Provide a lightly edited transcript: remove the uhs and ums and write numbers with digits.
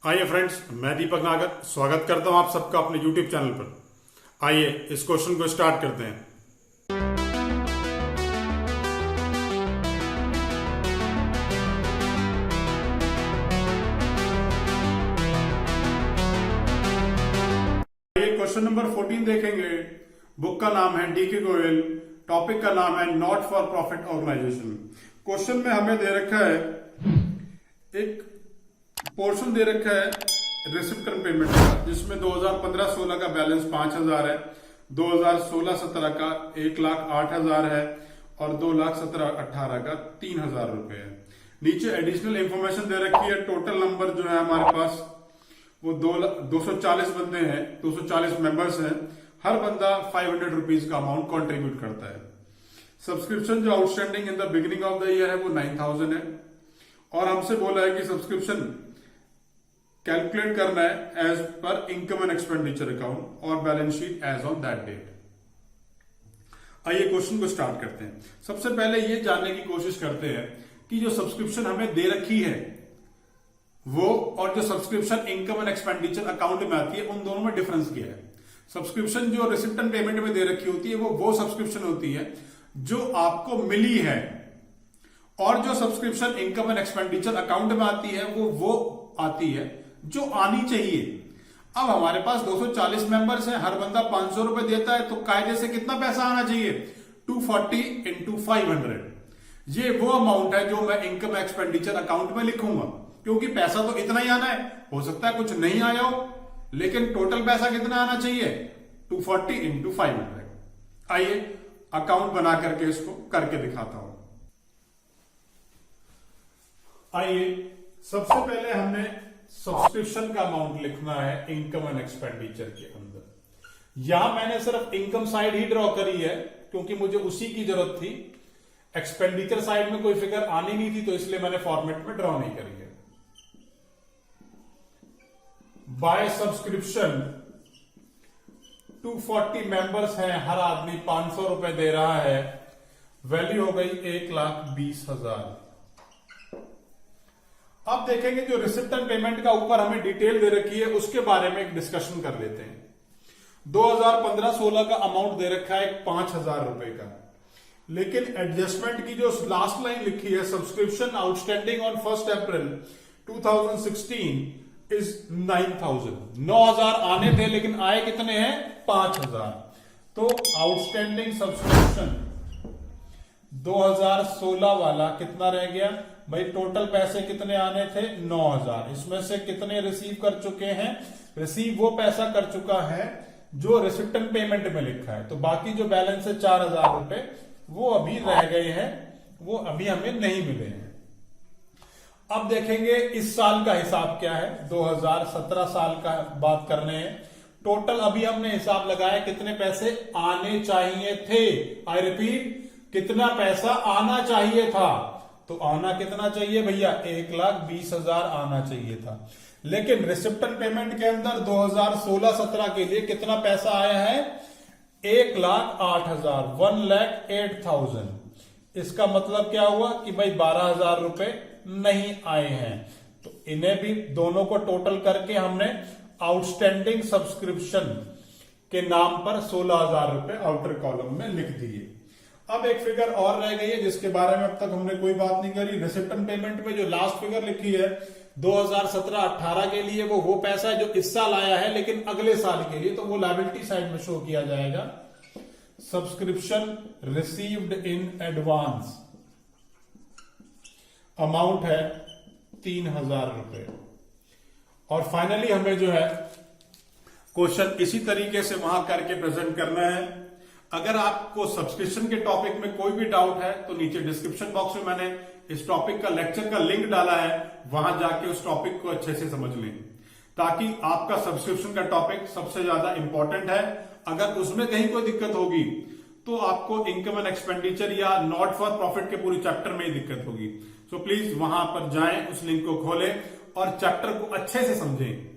आइए फ्रेंड्स, मैं दीपक नागर स्वागत करता हूं आप सबका अपने YouTube चैनल पर। आइए इस क्वेश्चन को स्टार्ट करते हैं। क्वेश्चन नंबर 14 देखेंगे। बुक का नाम है डीके गोयल, टॉपिक का नाम है not for profit organisation. Question में हमें दे रखा है, एक पोर्शन दे रखा है रिसिप्ट एंड पेमेंट का, जिसमें 2015-16 का बैलेंस 5000 है, 2016-17 का 1,08,000 है और 2,17-18 का 3,000 रुपए है। नीचे एडिशनल इंफॉर्मेशन दे रखी है। टोटल नंबर जो है हमारे पास वो 240 बंदे हैं, 240 मेंबर्स हैं। हर बंदा 500 रुपीज का अमाउंट कंट्रीब्यूट करता है। सब्सक्रिप्शन जो outstanding in the beginning of the year है वो 9,000 है और हमसे बोला है कि सब्सक्रिप्शन कैलकुलेट करना है as per income and expenditure account और balance sheet as on that date. आइए क्वेश्चन को स्टार्ट करते हैं। सबसे पहले ये जानने की कोशिश करते हैं कि जो सब्सक्रिप्शन हमें दे रखी है वो और जो subscription income and expenditure account में आती है उन दोनों में डिफरेंस क्या है। सब्सक्रिप्शन जो रिसिप्ट एंड पेमेंट में दे रखी होती है वो सब्सक्रिप्शन होती है जो आपको मिली है, और जो subscription income and expenditure account में आती है वो आती है जो आनी चाहिए। अब हमारे पास 240 मेंबर्स हैं, हर बंदा 500 रुपए देता है, तो कायदे से कितना पैसा आना चाहिए? 240 इंटू 500। ये वो अमाउंट है जो मैं इनकम एक्सपेंडिचर अकाउंट में लिखूंगा, क्योंकि पैसा तो इतना ही आना है। हो सकता है कुछ नहीं आया हो, लेकिन टोटल पैसा कितना आना चाहिए? 240 इंटू 500। आइए अकाउंट बना करके इसको करके दिखाता हूं। आइए सबसे पहले हमने सब्सक्रिप्शन का अमाउंट लिखना है इनकम एंड एक्सपेंडिचर के अंदर। यहां मैंने सिर्फ इनकम साइड ही ड्रॉ करी है क्योंकि मुझे उसी की जरूरत थी। एक्सपेंडिचर साइड में कोई फिगर आनी नहीं थी, तो इसलिए मैंने फॉर्मेट में ड्रॉ नहीं करी है। बाय सब्सक्रिप्शन 240 मेंबर्स हैं, हर आदमी 500 रुपए दे रहा है, वैल्यू हो गई 1,20,000। अब देखेंगे जो रिसिप्ट एंड पेमेंट का ऊपर हमें डिटेल दे रखी है उसके बारे में एक डिस्कशन कर लेते हैं। 2015-16 का अमाउंट दे रखा है 5,000 रुपए का, लेकिन एडजस्टमेंट की जो लास्ट लाइन लिखी है, subscription outstanding on 1 April 2016 is 9,000। 9,000 आने थे लेकिन आए कितने हैं? 5,000। तो आउटस्टैंडिंग सब्सक्रिप्शन 2016 वाला कितना रह गया भाई? टोटल पैसे कितने आने थे? 9,000। इसमें से कितने रिसीव कर चुके हैं? रिसीव वो पैसा कर चुका है जो रिसिप्ट एंड पेमेंट में लिखा है, तो बाकी जो बैलेंस है 4,000 रुपए वो अभी रह गए हैं, वो अभी हमें नहीं मिले हैं। अब देखेंगे इस साल का हिसाब क्या है। 2017 साल का बात कर रहे हैं। टोटल अभी हमने हिसाब लगाया कितने पैसे आने चाहिए थे। आई रिपीट, कितना पैसा आना चाहिए था? तो आना कितना चाहिए भैया? 1,20,000 आना चाहिए था, लेकिन रिसिप्ट एंड पेमेंट के अंदर 2016-17 के लिए कितना पैसा आया है? 1,08,000, 1,08,000। इसका मतलब क्या हुआ कि भाई 12,000 रुपए नहीं आए हैं, तो इन्हें भी दोनों को टोटल करके हमने आउटस्टैंडिंग सब्सक्रिप्शन के नाम पर 16,000 रुपए आउटर कॉलम में लिख दिए। अब एक फिगर और रह गई है जिसके बारे में अब तक हमने कोई बात नहीं करी। रिसिप्ट एंड पेमेंट में जो लास्ट फिगर लिखी है 2017-18 के लिए वो पैसा है जो इस साल आया है, लेकिन अगले साल के लिए तो वो लायबिलिटी साइड में शो किया जाएगा। Subscription received in advance amount है 3,000 रुपए। और फाइनली हमें जो है क्वेश्चन इसी तरीके से वहां करके प्रेजेंट करना है। अगर आपको सब्सक्रिप्शन के टॉपिक में कोई भी डाउट है तो नीचे डिस्क्रिप्शन बॉक्स में मैंने इस टॉपिक का लेक्चर का लिंक डाला है, वहां जाके उस टॉपिक को अच्छे से समझ लें, ताकि आपका सब्सक्रिप्शन का टॉपिक सबसे ज्यादा इंपॉर्टेंट है। अगर उसमें कहीं कोई दिक्कत होगी तो आपको इनकम एंड एक्सपेंडिचर या नॉट फॉर प्रॉफिट के पूरी चैप्टर में ही दिक्कत होगी। सो प्लीज वहां पर जाएं, उस लिंक को खोलें और चैप्टर को अच्छे से समझें।